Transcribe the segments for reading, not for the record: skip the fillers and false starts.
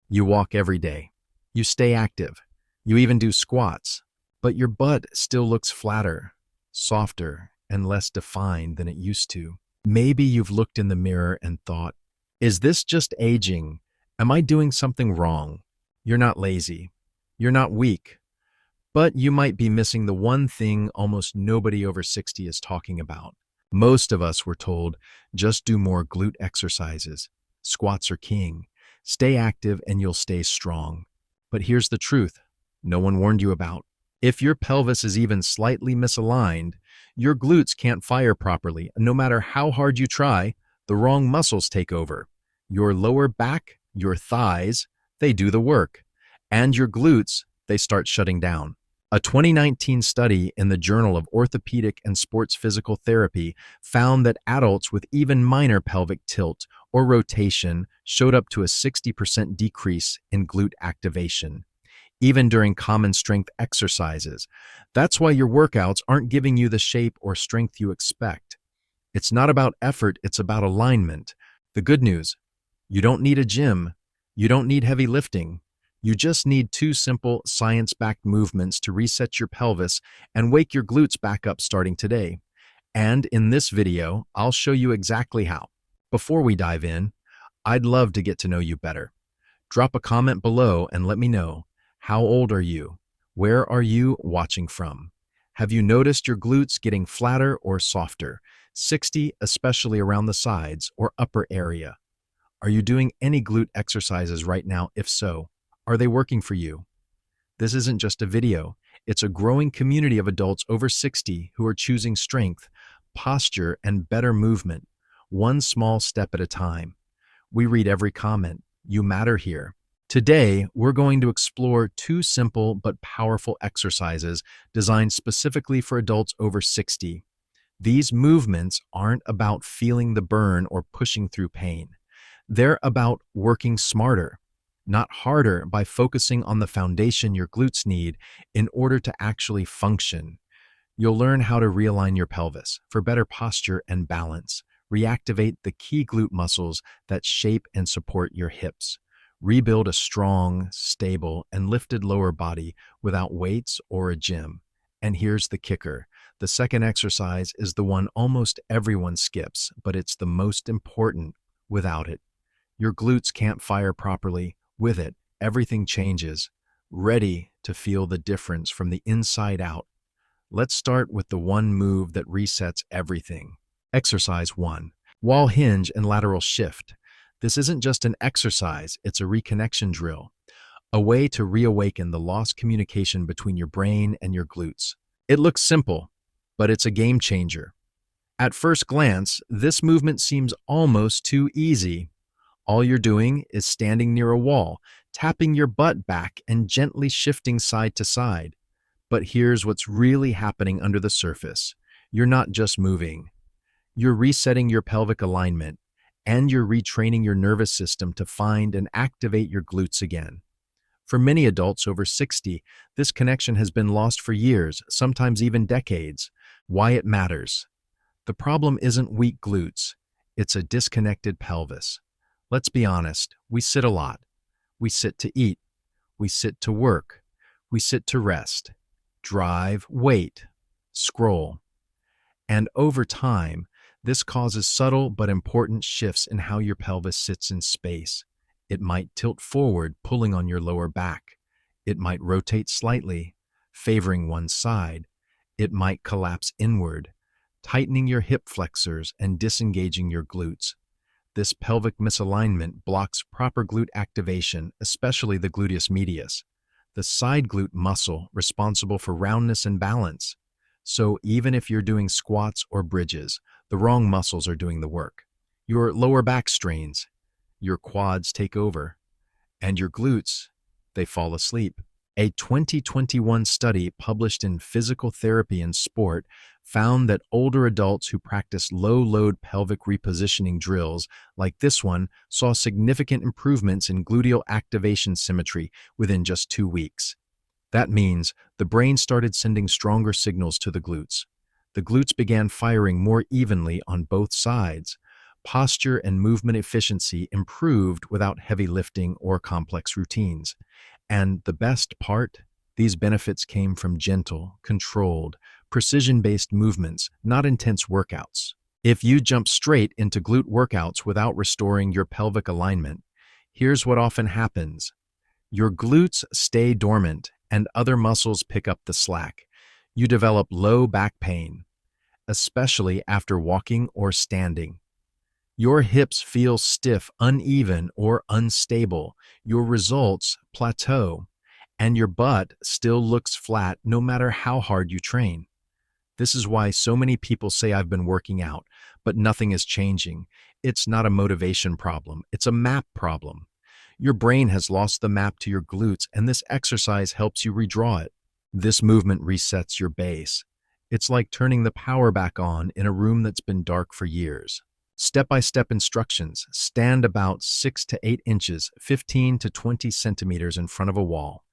You walk every day. You stay active. You even do squats. But your butt still looks flatter, softer, and less defined than it used to. Maybe you've looked in the mirror and thought, is this just aging? Am I doing something wrong? You're not lazy. You're not weak. But you might be missing the one thing almost nobody over 60 is talking about. Most of us were told, just do more glute exercises. Squats are king. Stay active and you'll stay strong. But here's the truth no one warned you about. If your pelvis is even slightly misaligned, your glutes can't fire properly. No matter how hard you try, the wrong muscles take over. Your lower back, your thighs, they do the work. And your glutes, they start shutting down. A 2019 study in the Journal of Orthopedic and Sports Physical Therapy found that adults with even minor pelvic tilt or rotation showed up to a 60% decrease in glute activation, even during common strength exercises. That's why your workouts aren't giving you the shape or strength you expect. It's not about effort, it's about alignment. The good news, you don't need a gym, you don't need heavy lifting. You just need two simple, science-backed movements to reset your pelvis and wake your glutes back up starting today. And in this video, I'll show you exactly how. Before we dive in, I'd love to get to know you better. Drop a comment below and let me know, how old are you? Where are you watching from? Have you noticed your glutes getting flatter or softer? 60, especially around the sides or upper area. Are you doing any glute exercises right now? If so, are they working for you? This isn't just a video. It's a growing community of adults over 60 who are choosing strength, posture, and better movement, one small step at a time. We read every comment. You matter here. Today, we're going to explore two simple but powerful exercises designed specifically for adults over 60. These movements aren't about feeling the burn or pushing through pain. They're about working smarter, not harder, by focusing on the foundation your glutes need in order to actually function. You'll learn how to realign your pelvis for better posture and balance, reactivate the key glute muscles that shape and support your hips, rebuild a strong, stable, and lifted lower body without weights or a gym. And here's the kicker. The second exercise is the one almost everyone skips, but it's the most important. Without it, your glutes can't fire properly. With it, everything changes. Ready to feel the difference from the inside out. Let's start with the one move that resets everything. Exercise 1. Wall hinge and lateral shift. This isn't just an exercise, it's a reconnection drill. A way to reawaken the lost communication between your brain and your glutes. It looks simple, but it's a game changer. At first glance, this movement seems almost too easy. All you're doing is standing near a wall, tapping your butt back and gently shifting side to side. But here's what's really happening under the surface. You're not just moving. You're resetting your pelvic alignment, and you're retraining your nervous system to find and activate your glutes again. For many adults over 60, this connection has been lost for years, sometimes even decades. Why it matters. The problem isn't weak glutes, it's a disconnected pelvis. Let's be honest, we sit a lot. We sit to eat. We sit to work. We sit to rest, drive, wait, scroll. And over time, this causes subtle but important shifts in how your pelvis sits in space. It might tilt forward, pulling on your lower back. It might rotate slightly, favoring one side. It might collapse inward, tightening your hip flexors and disengaging your glutes. This pelvic misalignment blocks proper glute activation, especially the gluteus medius, the side glute muscle responsible for roundness and balance. So even if you're doing squats or bridges, the wrong muscles are doing the work. Your lower back strains, your quads take over, and your glutes, they fall asleep. A 2021 study published in Physical Therapy and Sport found that older adults who practiced low-load pelvic repositioning drills like this one saw significant improvements in gluteal activation symmetry within just 2 weeks. That means the brain started sending stronger signals to the glutes. The glutes began firing more evenly on both sides. Posture and movement efficiency improved without heavy lifting or complex routines. And the best part? These benefits came from gentle, controlled, precision-based movements, not intense workouts. If you jump straight into glute workouts without restoring your pelvic alignment, here's what often happens. Your glutes stay dormant and other muscles pick up the slack. You develop low back pain, especially after walking or standing. Your hips feel stiff, uneven, or unstable. Your results plateau, and your butt still looks flat no matter how hard you train. This is why so many people say I've been working out, but nothing is changing. It's not a motivation problem, it's a map problem. Your brain has lost the map to your glutes, and this exercise helps you redraw it. This movement resets your base. It's like turning the power back on in a room that's been dark for years. Step-by-step instructions. Stand about 6 to 8 inches, 15 to 20 centimeters in front of a wall,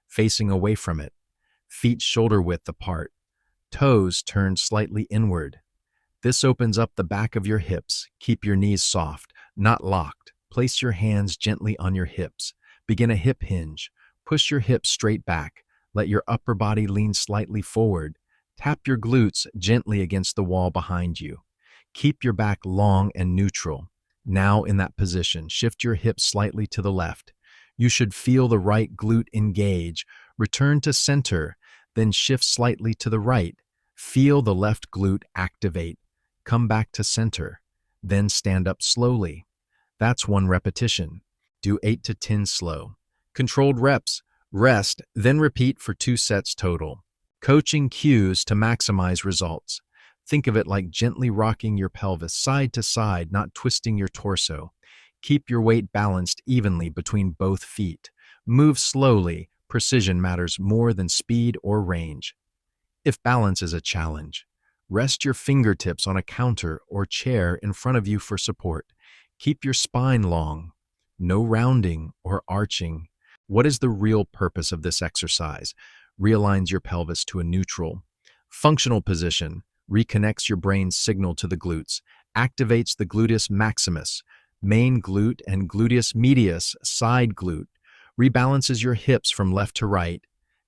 facing away from it. Feet shoulder width apart. Toes turned slightly inward. This opens up the back of your hips. Keep your knees soft, not locked. Place your hands gently on your hips. Begin a hip hinge. Push your hips straight back. Let your upper body lean slightly forward. Tap your glutes gently against the wall behind you. Keep your back long and neutral. Now in that position, shift your hips slightly to the left. You should feel the right glute engage. Return to center, then shift slightly to the right. Feel the left glute activate. Come back to center, then stand up slowly. That's 1 repetition. Do 8 to 10 slow. Controlled reps. Rest, then repeat for 2 sets total. Coaching cues to maximize results. Think of it like gently rocking your pelvis side to side, not twisting your torso. Keep your weight balanced evenly between both feet. Move slowly. Precision matters more than speed or range. If balance is a challenge, rest your fingertips on a counter or chair in front of you for support. Keep your spine long. No rounding or arching. What is the real purpose of this exercise? Realigns your pelvis to a neutral, functional position, reconnects your brain's signal to the glutes, activates the gluteus maximus, main glute, and gluteus medius, side glute, rebalances your hips from left to right,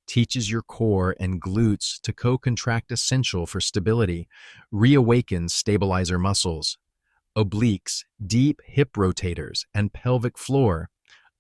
teaches your core and glutes to co-contract, essential for stability, reawakens stabilizer muscles, obliques, deep hip rotators, and pelvic floor,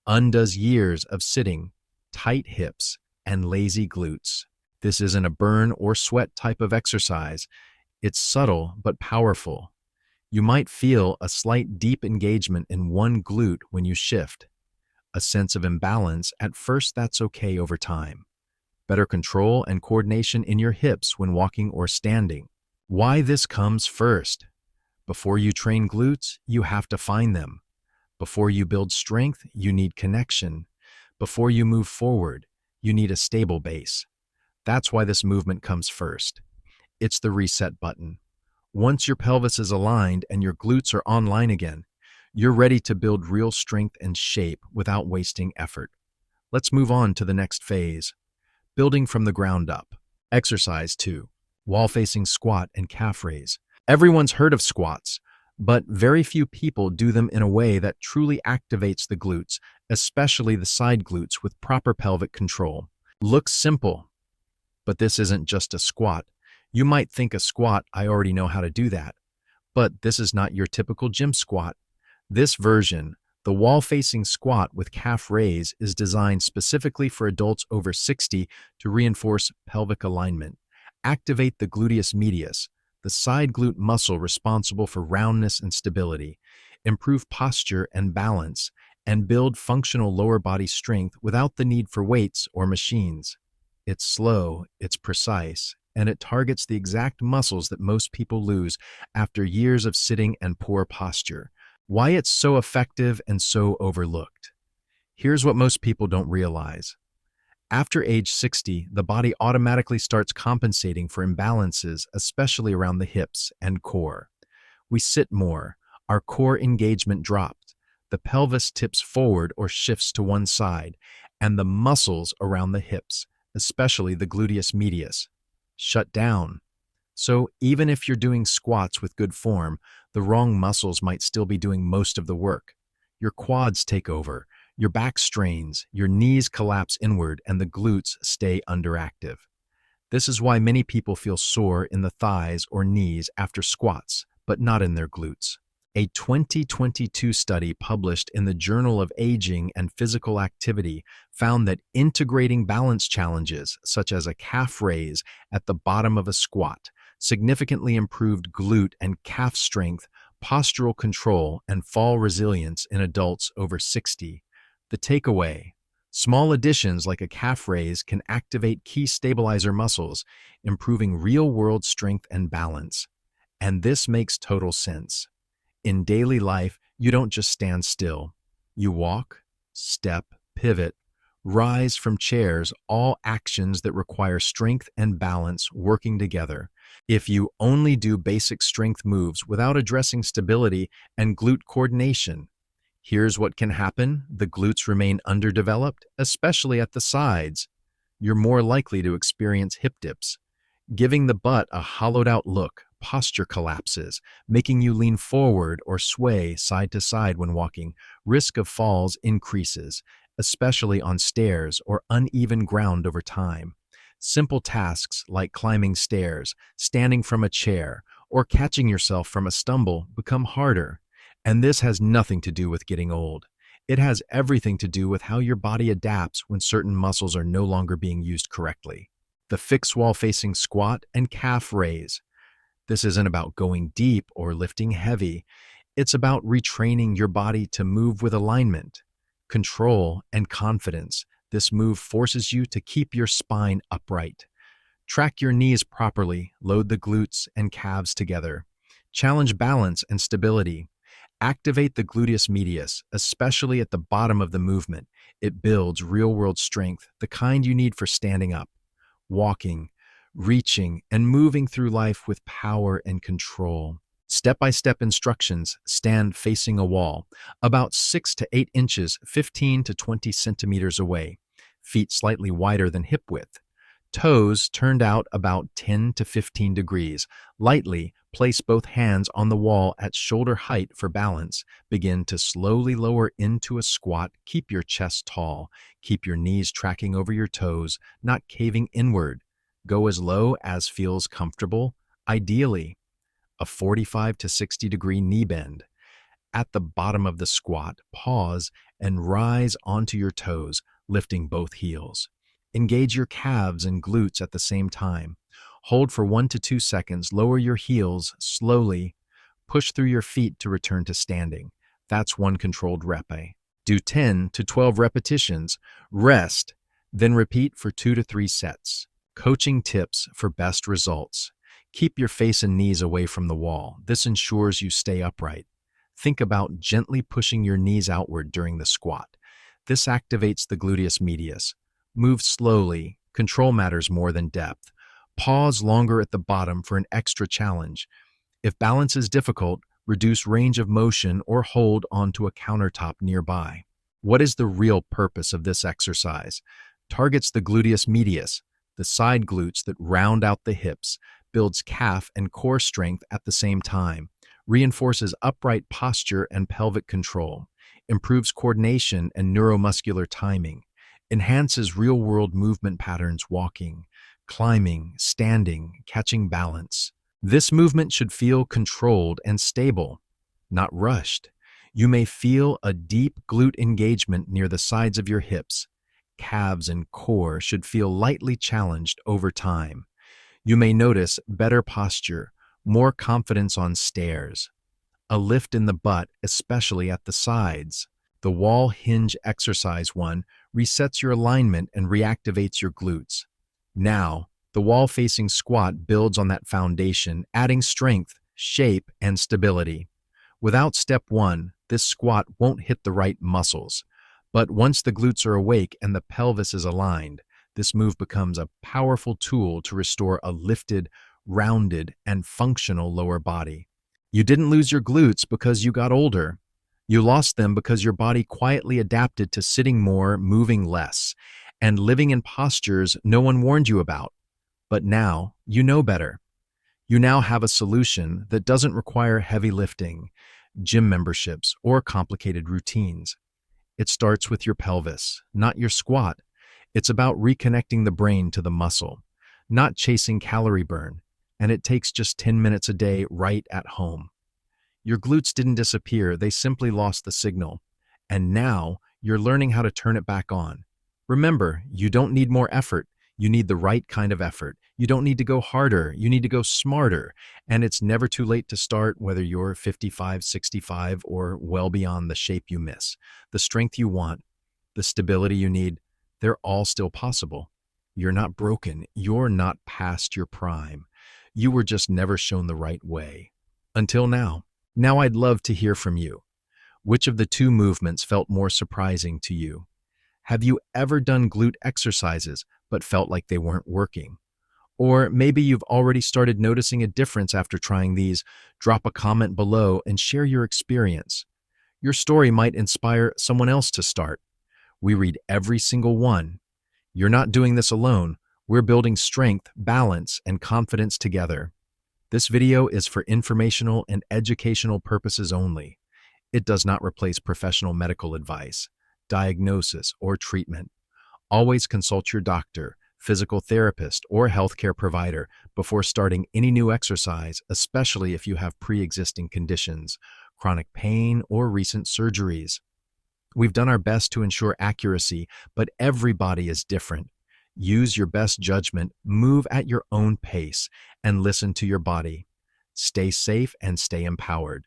undoes years of sitting, tight hips, and lazy glutes. This isn't a burn or sweat type of exercise. It's subtle but powerful. You might feel a slight deep engagement in one glute when you shift. A sense of imbalance, at first that's okay over time. Better control and coordination in your hips when walking or standing. Why this comes first? Before you train glutes, you have to find them. Before you build strength, you need connection. Before you move forward, you need a stable base. That's why this movement comes first. It's the reset button. Once your pelvis is aligned and your glutes are online again, you're ready to build real strength and shape without wasting effort. Let's move on to the next phase. Building from the ground up. Exercise 2. Wall-facing squat and calf raise. Everyone's heard of squats, but very few people do them in a way that truly activates the glutes, especially the side glutes, with proper pelvic control. Looks simple, but this isn't just a squat. You might think a squat, I already know how to do that. But this is not your typical gym squat. This version, the wall-facing squat with calf raise, is designed specifically for adults over 60 to reinforce pelvic alignment, activate the gluteus medius, the side glute muscle responsible for roundness and stability, improve posture and balance, and build functional lower body strength without the need for weights or machines. It's slow, it's precise, and it targets the exact muscles that most people lose after years of sitting and poor posture. Why it's so effective and so overlooked. Here's what most people don't realize. After age 60, the body automatically starts compensating for imbalances, especially around the hips and core. We sit more, our core engagement drops, the pelvis tips forward or shifts to one side, and the muscles around the hips, especially the gluteus medius, shut down. So even if you're doing squats with good form, the wrong muscles might still be doing most of the work. Your quads take over, your back strains, your knees collapse inward, and the glutes stay underactive. This is why many people feel sore in the thighs or knees after squats, but not in their glutes. A 2022 study published in the Journal of Aging and Physical Activity found that integrating balance challenges, such as a calf raise at the bottom of a squat, significantly improved glute and calf strength, postural control, and fall resilience in adults over 60. The takeaway: small additions like a calf raise can activate key stabilizer muscles, improving real-world strength and balance. And this makes total sense. In daily life, you don't just stand still. You walk, step, pivot, rise from chairs, all actions that require strength and balance working together. If you only do basic strength moves without addressing stability and glute coordination, here's what can happen. The glutes remain underdeveloped, especially at the sides. You're more likely to experience hip dips, giving the butt a hollowed-out look. Posture collapses, making you lean forward or sway side to side when walking. Risk of falls increases, especially on stairs or uneven ground over time. Simple tasks like climbing stairs, standing from a chair, or catching yourself from a stumble become harder. And this has nothing to do with getting old. It has everything to do with how your body adapts when certain muscles are no longer being used correctly. The fixed wall-facing squat and calf raise. This isn't about going deep or lifting heavy. It's about retraining your body to move with alignment, control, and confidence. This move forces you to keep your spine upright. Track your knees properly, load the glutes and calves together. Challenge balance and stability. Activate the gluteus medius, especially at the bottom of the movement. It builds real-world strength, the kind you need for standing up, walking, reaching, and moving through life with power and control. Step-by-step instructions: stand facing a wall, about 6 to 8 inches, 15 to 20 centimeters away, feet slightly wider than hip width. Toes turned out about 10 to 15 degrees. Lightly place both hands on the wall at shoulder height for balance. Begin to slowly lower into a squat. Keep your chest tall. Keep your knees tracking over your toes, not caving inward. Go as low as feels comfortable, ideally a 45 to 60 degree knee bend. At the bottom of the squat, pause and rise onto your toes, lifting both heels. Engage your calves and glutes at the same time. Hold for 1 to 2 seconds, lower your heels slowly, push through your feet to return to standing. That's one controlled rep. Do 10 to 12 repetitions, rest, then repeat for 2 to 3 sets. Coaching tips for best results. Keep your face and knees away from the wall. This ensures you stay upright. Think about gently pushing your knees outward during the squat. This activates the gluteus medius. Move slowly. Control matters more than depth. Pause longer at the bottom for an extra challenge. If balance is difficult, reduce range of motion or hold onto a countertop nearby. What is the real purpose of this exercise? Targets the gluteus medius, the side glutes that round out the hips, builds calf and core strength at the same time, reinforces upright posture and pelvic control, improves coordination and neuromuscular timing, enhances real-world movement patterns walking, climbing, standing, catching balance. This movement should feel controlled and stable, not rushed. You may feel a deep glute engagement near the sides of your hips. Calves and core should feel lightly challenged over time. You may notice better posture, more confidence on stairs, a lift in the butt, especially at the sides. The wall hinge exercise 1 resets your alignment and reactivates your glutes. Now, the wall-facing squat builds on that foundation, adding strength, shape, and stability. Without step 1, this squat won't hit the right muscles. But once the glutes are awake and the pelvis is aligned, this move becomes a powerful tool to restore a lifted, rounded, and functional lower body. You didn't lose your glutes because you got older. You lost them because your body quietly adapted to sitting more, moving less, and living in postures no one warned you about. But now, you know better. You now have a solution that doesn't require heavy lifting, gym memberships, or complicated routines. It starts with your pelvis, not your squat. It's about reconnecting the brain to the muscle, not chasing calorie burn, and it takes just 10 minutes a day right at home. Your glutes didn't disappear, they simply lost the signal. And now you're learning how to turn it back on. Remember, you don't need more effort. You need the right kind of effort. You don't need to go harder. You need to go smarter. And it's never too late to start, whether you're 55, 65, or well beyond the shape you miss. The strength you want, the stability you need, they're all still possible. You're not broken. You're not past your prime. You were just never shown the right way. Until now. Now I'd love to hear from you. Which of the two movements felt more surprising to you? Have you ever done glute exercises but felt like they weren't working? Or maybe you've already started noticing a difference after trying these. Drop a comment below and share your experience. Your story might inspire someone else to start. We read every single one. You're not doing this alone. We're building strength, balance, and confidence together. This video is for informational and educational purposes only. It does not replace professional medical advice, diagnosis, or treatment. Always consult your doctor, physical therapist, or healthcare provider before starting any new exercise, especially if you have pre-existing conditions, chronic pain, or recent surgeries. We've done our best to ensure accuracy, but every body is different. Use your best judgment, move at your own pace, and listen to your body. Stay safe and stay empowered.